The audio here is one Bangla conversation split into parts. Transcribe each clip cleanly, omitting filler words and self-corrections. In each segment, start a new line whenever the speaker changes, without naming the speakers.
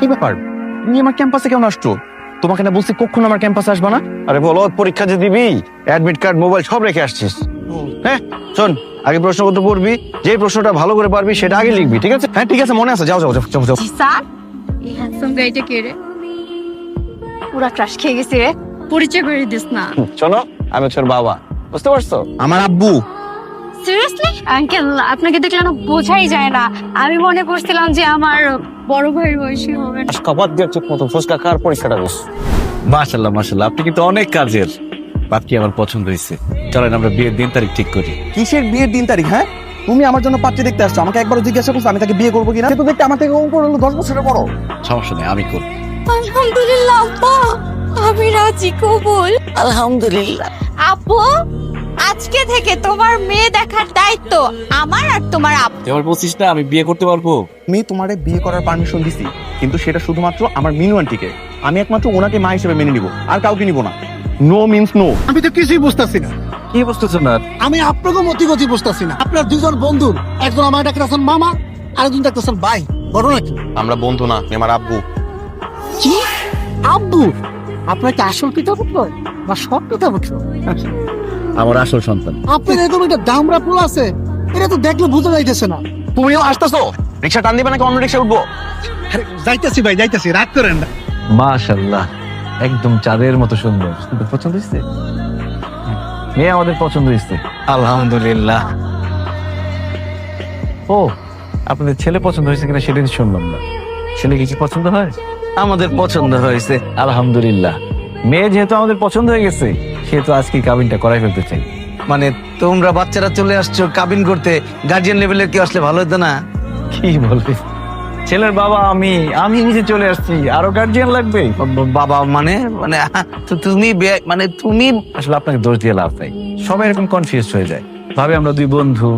কি ব্যাপার, তুমি আমার ক্যাম্পাসে কেমন আসছো? তোমাকে না বলছি কখনো আমার ক্যাম্পাসে আসবা না।
আরে বলো, পরীক্ষা যে দিবি, অ্যাডমিট কার্ড মোবাইল সব রেখে আসছিস। হ্যাঁ শোন, আগে প্রশ্নপত্র পড়বি, যে প্রশ্নটা ভালো করে পারবি সেটা আগে লিখবি, ঠিক আছে?
হ্যাঁ ঠিক আছে, মনে আছে, যাও যাও যাও যাও যাও।
স্যার, এই হ্যান্ডসাম গাইটা কে রে? পুরা ক্রাশ খেয়ে গেছি রে। পরিচয় করে দিস না।
শোনো, আমি হচ্ছে ওর বাবা, বুঝতে পারছো?
আমার আব্বু।
সিরিয়াসলি আঙ্কেল, আপনাকে দেখলে না বোঝাই যায় না। আমি মনে করছিলাম যে আমার বড় ভাইয়ের বয়সী হবেন।
খাবার দিয়ে ঠিক মতো ফুচকা খাওয়ার পরীক্ষাটা দিস।
মাশাল্লাহ মাশাল্লাহ, আপনি কিন্তু অনেক কাজের। বাকি আমার পছন্দ হয়েছে, চলেন আমরা বিয়ের দিন তারিখ ঠিক করি।
কিসের বিয়ের দিন তারিখ? হ্যাঁ, তুমি আমার জন্য পাত্রী দেখতে আসছো, আমাকে একবারও জিজ্ঞাসা করছো আমি তাকে বিয়ে করবো কিনা? সে তো দেখতে আমার থেকে উপর হলো 10 বছরের বড়।
সমস্যা নেই, আমি করব।
আলহামদুলিল্লাহ আব্বা, আমি রাজি, কবুল।
আলহামদুলিল্লাহ।
আপু, আজকে থেকে তোমার মেয়ে দেখার দায়িত্ব আমার আর তোমার আব্বু।
এবার বলছিস না আমি বিয়ে করতে পারবো?
আমি তোমারে বিয়ে করার পারমিশন দিছি, কিন্তু সেটা শুধুমাত্র আমার মিনু আন্টিকে। আমি একমাত্র ওনাকে মা হিসেবে মেনে নিব, আর কাউকে নিব না। No means no.
আমি তো কিছুই বুঝতেছি না।
কি বুঝতেছো না?
আমি আপনাকে মতিগতি বুঝতেছি না। আপনার দুজন বন্ধুর, একজন আমার ডাকতেছেন মামা, আরেকজন ডাকতেছেন ভাই। ঘটনা কি?
আমরা বন্ধু না, আমার আব্বু।
কি? আব্বু? আপনার কি আসল পিতা পুত্র বা সৎ পিতা পুত্র?
আমার আসল সন্তান।
আপনার এরকম একটা দামরা পোলা আছে, এটা তো দেখলে বোঝা যাইতেছে না।
তুমিও আসতেছো? রিক্সা টান দিবে নাকি অন্য রিক্সা উঠবো?
আরে, যাইতেছি ভাই, যাইতেছি, রাগ করেন না।
মাশাল্লাহ, একদম চাঁদের মতো সুন্দর। কিন্তু পছন্দ হয়েছে? মেয়ে আমাদের পছন্দ হয়েছে, আলহামদুলিল্লাহ। ও, আপনাদের ছেলে পছন্দ হয়েছে কিনা সেদিন শুনলাম না। ছেলেকে কি পছন্দ হয়? আমাদের পছন্দ হয়েছে, আলহামদুলিল্লাহ। মেয়ে যেহেতু আমাদের পছন্দ হয়ে গেছে, সেহেতু আজকে কাবিনটা করাই ফেলতে চাই।
মানে তোমরা বাচ্চারা চলে আসছো কাবিন করতে, গার্জিয়ান লেভেলে কি আসলে ভালো হতো না?
কি বলবে, ছেলের বাবা আমি নিজে চলে আসছি, আরো গার্জিয়ান লাগবে?
বাবা মানে মানে তো তুমি মানে তুমি
আসলে আপনাকে দোষ দিয়ে লাভ নাই, সবাই এরকম কনফিউজ হয়ে যায়, ভাবে আমরা দুই বন্ধু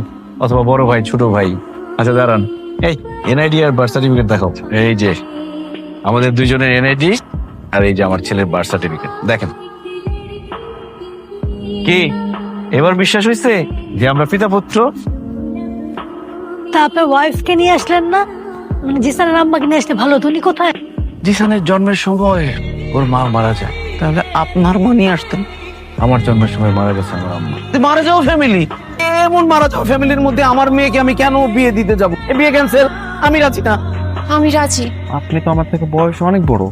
অথবা বড় ভাই ছোট ভাই। আচ্ছা দাঁড়ান, এই এনআইডি আর বার্থ সার্টিফিকেট দেখাও। এই যে আমাদের দুইজনের এনআইডি, আর এই যে আমার ছেলের বার্থ সার্টিফিকেট, দেখেন। কি এবার বিশ্বাস হয়েছে যে আমরা পিতা পুত্র?
তা আপনার ওয়াইফকে নিয়ে আসলেন না? মানে জিসানের আম্মাকে নিয়ে আসলে ভালো হতো। উনি কোথায়?
জিসানের জন্মের সময় ওর মা মারা যায়।
তাহলে আপনার মা নিয়ে আসতেন।
আমার জন্মের সময় মারা গেছে আমার আম্মা।
মারা যাওয়া ফ্যামিলি, এমন মারা যাওয়া ফ্যামিলির মধ্যে আমার মেয়েকে আমি কেন বিয়ে দিতে যাব? এ বিয়ে ক্যান্সেল, আমি রাজি না।
আমি রাজি।
আপনি তো আমার থেকে বয়স অনেক বড়,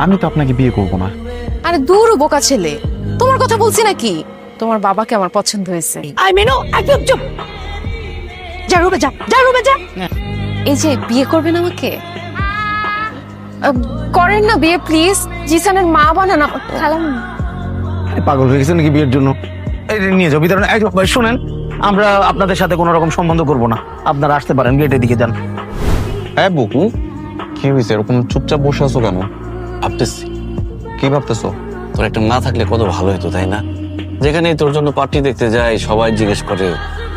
আমি তো আপনাকে বিয়ে করব না।
আরে দূর বোকা ছেলে, তোমার কথা বলছি নাকি? তোমার বাবাকে আমার পছন্দ হয়েছে।
আই মেনো, একদম চুপ। যা রুমে যা, যা রুমে যা।
এই যে বিয়ে করবেন আমাকে, করেন না বিয়ে প্লিজ। জিসানের মা বানান খালাম।
পাগল হয়ে গেছে নাকি বিয়ের জন্য? এই নিয়ে যাও ভিতরে। ভাই শুনেন, আমরা আপনাদের সাথে কোনো রকম সম্বন্ধ করব না, আপনারা আসতে পারেন, গেটের দিকে যান।
হ্যাঁ বুকু, কি হয়েছে? এরকম চুপচাপ বসে আছো কেন?
ভাবতেছি
কি ভাবতেছো?
তোর একটা না থাকলে কত ভালো হতো, তাই না? যেখানে তোর জন্য পার্টি দেখতে যাই, সবাই জিজ্ঞেস করে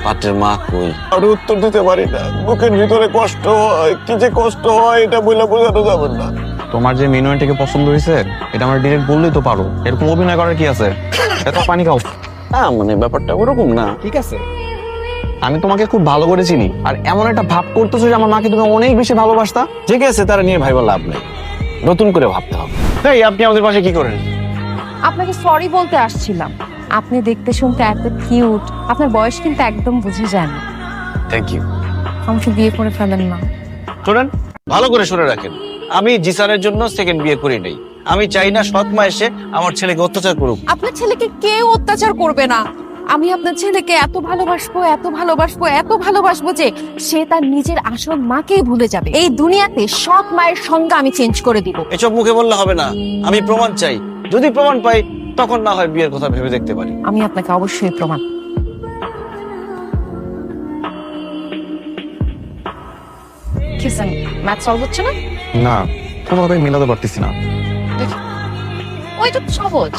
পাত্রের মা কই। আর উত্তর দিতে পারি না, বুকের ভিতরে কষ্ট হয়, কি যে কষ্ট হয় এটা বলে বোঝানো যাবে না।
তোমার যে মিনু আন্টিকে পছন্দ হয়েছে, এটা আমার ডিরেক্ট বললেই তো পারো। এরকম অভিনয় করার কি আছে? এত পানি খাও।
হ্যাঁ মানে ব্যাপারটা ওরকম না।
ঠিক আছে, আমি তোমাকে খুব ভালো করে চিনি, আর এমন একটা ভাব করতেছো যে আমার মাকে তুমি অনেক বেশি ভালোবাসতা।
ঠিক আছে, তারা নিয়ে ভাইবার লাভ নেই, নতুন করে ভাবতে হবে।
এই আপনি আমাদের পাশে কি করেন?
আপনাকে সরি বলতে আসছিলাম। আপনি দেখতে শুনতে এত কিউট, আপনার বয়স কিন্তু একদম বুঝে যায় না।
Thank you.
আমাকে বিয়ে করে ফেলেন না।
শোনেন, ভালো করে শুনে রাখেন, আমি জিসানের জন্য সেকেন্ড বিয়ে করি নাই। আমি চাই না সৎ মা এসে আমার ছেলেকে অত্যাচার করুক।
আপনার ছেলেকে কেউ অত্যাচার করবে না। আমি আপনার ছেলেকে এত ভালোবাসবো, এত ভালোবাসবো, এত ভালোবাসবো যে সে তার নিজের আসল মাকেই ভুলে যাবে। এই দুনিয়াতে সৎ মায়ের সংজ্ঞা আমি চেঞ্জ করে দিব।
এসব মুখে বললে হবে না, আমি প্রমাণ চাই। যদি প্রমাণ পাই তখন না হয় বিয়ের কথা ভেবে দেখতে পারি।
আমি আপনাকে অবশ্যই প্রমাণ। কিসেন ম্যাথ সলভ হচ্ছে না?
না, কোনোভাবেই মিলাতে পারতেছি না।
ওইটা তো সহজ।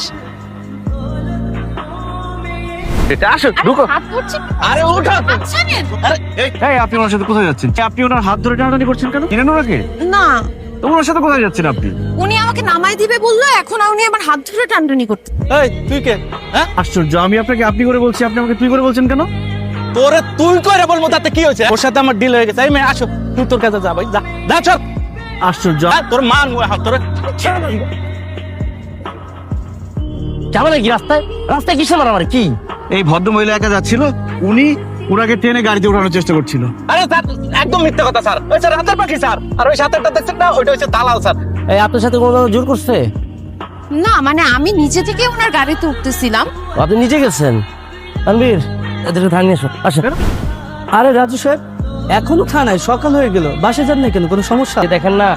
এটা আসো, ঢুকো।
হাত ধরছে।
আরে ওঠো।
আচ্ছা নেন।
এই আপনি ওনার সাথে কোথায় যাচ্ছেন? আপনি ওনার হাত ধরে টানাটানি করছেন কেন? চিনেন ওনাকে?
না,
তো ওনার সাথে কোথায় যাচ্ছেন আপনি?
উনি আমাকে নামাই দিবে বললো, এখন উনি আমার হাত ধরে টানটানি করতে।
এই তুই কে? হ্যাঁ,
আশ্চর্য, আমি আপনাকে আপনি করে বলছি, আপনি আমাকে তুই করে বলছেন কেন?
তোরে তুই করে বলবো তাতে কি হয়েছে? ওর সাথে আমার ডিল হয়ে গেছে। এই মেয়ে আসো, তুই তোর কাছে যা ভাই, যা যা চল।
আশ্চর্য তোর মান তোর ঝামেলা কি রাস্তায় রাস্তায় কিসে মারামারি কি?
এই ভদ্র মহিলা একা যাচ্ছিল, উনি ওনাকে টেনে গাড়িতে ওঠানোর চেষ্টা করছিল।
আরে স্যার একদম মিথ্যা কথা স্যার, ওই স্যার রাতের পাখি স্যার, আর ওই সাথেরটা দেখছেন না, ওইটা হচ্ছে দালাল স্যার। এই আপনার সাথে কোনো জোর করছে?
না মানে আমি নিজে থেকে ওনার গাড়িতে উঠতেছিলাম।
আপনি নিজে গেছেন? তানভীর এদেরকে থানিয়ে এসো, আসেন।
আরে রাজু সাহেব এখনো থানায়, সকাল হয়ে গেল, বাসে যান না কেন, কোনো সমস্যা?
দেখেন না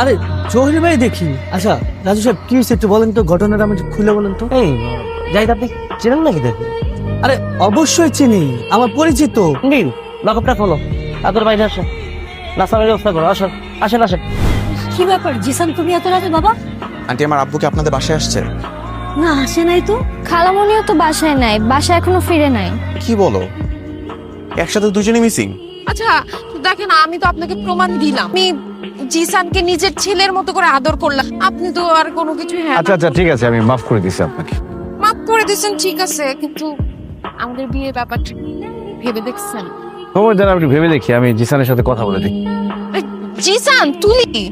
আরে জহির ভাই দেখি। আচ্ছা রাজু সাহেব কি হয়েছে একটু বলেন তো, ঘটনাটা আমি খুলে বলেন তো।
এই যাই আপনি চেনেন নাকি দেখুন?
আরে অবশ্যই চিনি, আমার পরিচিত।
নীল লকআপটা খোলো, তাদের বাইরে আসেন, নাস্তার ব্যবস্থা করো, আসেন আসেন আসেন।
কি ব্যাপার জিসান, তুমি এত রাতে বাবা?
আন্টি আমার আব্বুকে আপনাদের বাসায় আসছে।
না আসে নাই তো।
খালামণিও তো বাসায় নাই, বাসায় এখনো ফিরে নাই।
কি বলো, একসাথে দুজনে মিসিং?
আচ্ছা দেখেন, আমি তো আপনাকে প্রমাণ দিলাম, আমি জিসানকে নিজের ছেলের মতো করে আদর করলাম, আপনি তো আর কোনো কিছু হ্যাঁ
আচ্ছা আচ্ছা ঠিক আছে, আমি মাফ করে দিচ্ছি আপনাকে।
মাফ করে দিয়েছেন ঠিক আছে, কিন্তু আমাদের বিয়ের ব্যাপারটা ভেবে দেখছেন?
সময় দেন, আপনি ভেবে দেখি, আমি জিসানের সাথে কথা বলে দেখি।
জিসান তুলি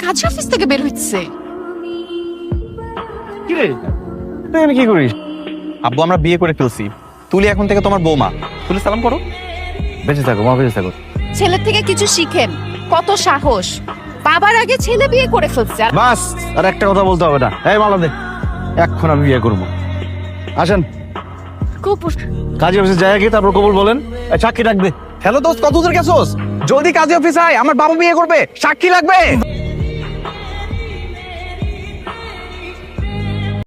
কাজ অফিস থেকে বের হচ্ছে।
কি রে তুই এখানে কি করিস?
আব্বু আমরা বিয়ে করে ফেলছি, তুলি এখন থেকে তোমার বৌমা। তুলি সালাম করো।
বেঁচে থাকো মা, বেঁচে থাকো।
ছেলের থেকে কিছু শিখেন, কত সাহস, বাবার আগে ছেলে বিয়ে করে ফেলছে। আর
বাস, আর একটা কথা বলতে হবে না। এই মালা দে, এখন আমি বিয়ে করবো। আসেন কাজী অফিসে যাই আগে, তারপর কবুল বলেন। এই সাক্ষী রাখবে।
হ্যালো দোস্ত, কত দূর গেছোস? যদি কাজী অফিস আয়, আমার বাবা বিয়ে করবে, সাক্ষী লাগবে।